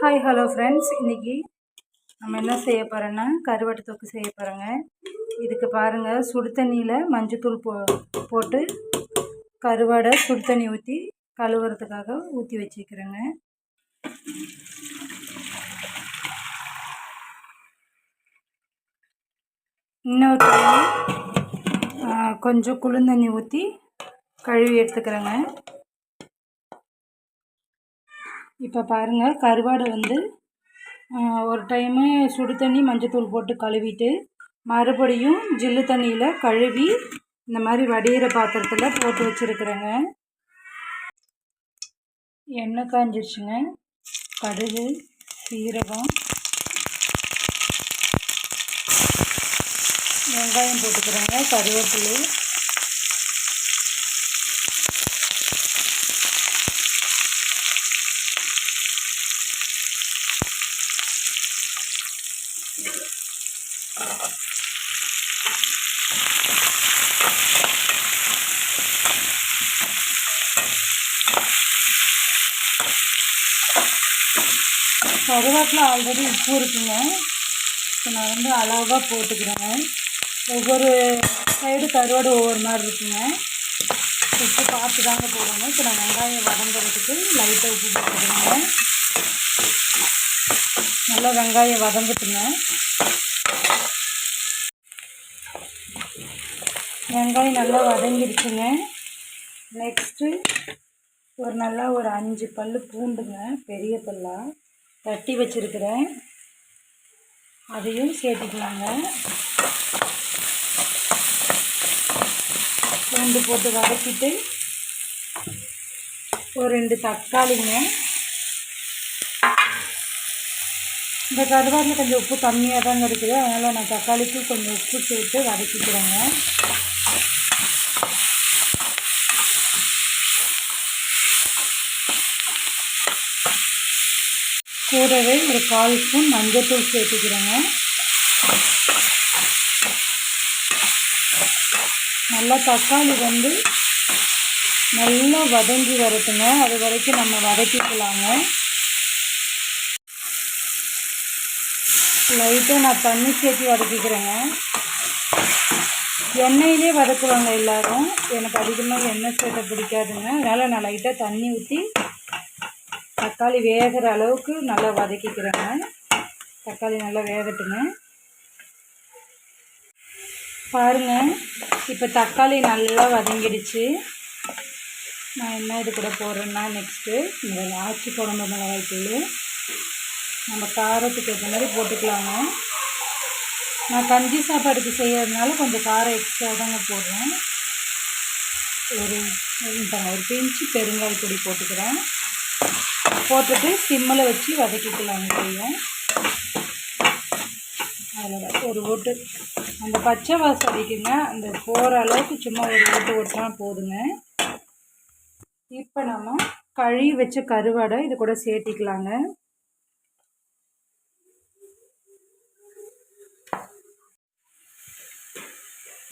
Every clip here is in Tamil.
ஹாய் ஹலோ ஃப்ரெண்ட்ஸ், இன்றைக்கி நம்ம என்ன செய்ய போகிறோன்னா கருவாட்டு தொக்கு செய்ய போகிறோங்க. இதுக்கு பாருங்கள், சுடு தண்ணியில் மஞ்சத்தூள் போட்டு கருவாடை சுடு தண்ணி ஊற்றி கழுவுறதுக்காக ஊற்றி வச்சுக்கிறேங்க. இன்னொரு கொஞ்சம் குளிர்ந்தண்ணி ஊற்றி கழுவி எடுத்துக்கிறேங்க. இப்போ பாருங்கள், கருவாடை ஒரு டைமு சுடு தண்ணி மஞ்சத்தூள் போட்டு கழுவிட்டு மறுபடியும் ஜில்லு தண்ணியில் கழுவி இந்த மாதிரி வடிகிற பாத்திரத்தில் போட்டு வச்சுருக்குறேங்க. எண்ணெய் காஞ்சிருச்சுங்க. கடுகு, சீரகம், வெங்காயம் போட்டுக்கிறேங்க, கருவேப்பிலை, கருவேப்பிலை ஆல்ரெடி உப்பு இருக்குங்க. இப்போ நான் அளவாக போட்டுக்கிறேங்க. ஒவ்வொரு சைடு கருவாடு ஒவ்வொரு மாதிரி இருக்குங்க. உப்பு பார்த்து தாங்க போடணும். இப்போ நான் வெங்காயம் வதங்குறதுக்கு லைட்டாக உப்பு போட்டுக்கிறேங்க. நல்லா வெங்காயம் வதங்கட்டுங்க. வெங்காயம் நல்லா வதங்கிடுச்சுங்க. நெக்ஸ்ட்டு ஒரு 5 பல் பூண்டுங்க, பெரிய பல்லாக தட்டி வச்சுருக்கிறேன், அதையும் சேர்த்துக்கலாங்க. பூண்டு போட்டு வதக்கிட்டு ஒரு 2 தக்காளிங்க. இந்த கருவாட்டில் கொஞ்சம் உப்பு கம்மியாக தாங்க இருக்குது, அதனால் நான் தக்காளிக்கு கொஞ்சம் உப்பு சேர்த்து வதக்கிக்கிறேங்க. கூடவே ஒரு 1/4 ஸ்பூன் மஞ்சத்தூள் சேர்த்துக்கிறேங்க. நல்லா தக்காளி நல்லா வதங்கி வரட்டுங்க. அது வரைக்கும் நம்ம வதக்கிக்கலாங்க. லைட்டாக நான் தண்ணி சேர்த்து வதக்கிக்கிறேங்க. எண்ணெயிலே வதக்குவாங்க எல்லோரும், எனக்கு அதிகமாக எண்ணெய் சேர்த்த பிடிக்காதுங்க. அதனால் நான் லைட்டாக தண்ணி ஊற்றி தக்காளி வேகிற அளவுக்கு நல்லா வதக்கிக்கிறேங்க. தக்காளி நல்லா வேகட்டுங்க. பாருங்கள், இப்போ தக்காளி நல்லா வதங்கிடுச்சு. நான் என்ன இது கூட போடுறேன்னா, நெக்ஸ்ட்டு இந்த ஆச்சி குழம்பு மிளகாய்த்தூள் நம்ம காரத்துக்கு ஏற்ற மாதிரி போட்டுக்கலாங்க. நான் கஞ்சி சாப்பாடுக்கு செய்யறதுனால கொஞ்சம் காரம் எக்ஸ்ட்ரா தாங்க போடுறேன். ஒரு பிஞ்சு பெருங்காய பொடி போட்டுக்கிறேன். போட்டுட்டு சிம்மில் வச்சு வதக்கிக்கலாங்க. செய்யும் அதில் ஒரு ஓட்டு அந்த பச்சை வாசம் அடிக்குங்க, அந்த போகிற அளவுக்கு சும்மா ஒரு ஓட்டு ஓட்டினா போதுங்க. இப்போ நம்ம கழுவி வச்ச கருவாடை இது கூட சேர்த்திக்கலாங்க.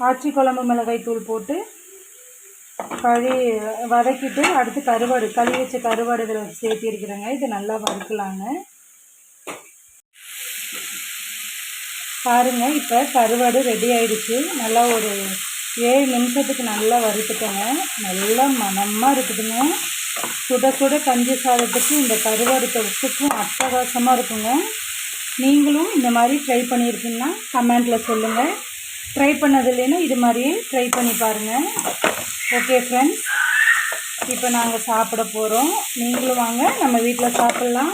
ஆச்சி குழம்பு மிளகாய் தூள் போட்டு வதக்கிட்டு அடுத்து கழுவி வச்ச கருவாடு இதில் சேர்த்திருக்கிறேங்க. இது நல்லா வறுக்கலாங்க. பாருங்கள், இப்போ கருவாடு ரெடி ஆகிடுச்சு. நல்லா ஒரு 7 நிமிஷத்துக்கு நல்லா வறுத்துட்டேங்க. நல்லா மணமாக இருக்குதுங்க. சுட சுட கஞ்சி சாதத்துக்கு இந்த கருவாடு தொக்குக்கும் அட்டகாசமாக இருக்குங்க. நீங்களும் இந்த மாதிரி ட்ரை பண்ணியிருக்கீங்கன்னா கமெண்ட்டில் சொல்லுங்கள். ட்ரை பண்ணது இல்லைன்னா இது மாதிரியே ட்ரை பண்ணி பாருங்கள். ஓகே ஃப்ரெண்ட்ஸ், இப்போ நாங்கள் சாப்பிட போகிறோம். நீங்களும் வாங்க, நம்ம வீட்டில் சாப்பிட்லாம்.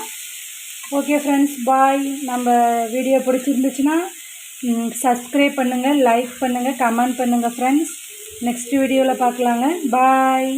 ஓகே ஃப்ரெண்ட்ஸ், பாய். நம்ம வீடியோ பிடிச்சிருந்துச்சுன்னா சப்ஸ்கிரைப் பண்ணுங்கள், லைக் பண்ணுங்கள், கமெண்ட் பண்ணுங்கள் ஃப்ரெண்ட்ஸ். நெக்ஸ்ட் வீடியோவில் பார்க்கலாங்க. பாய்.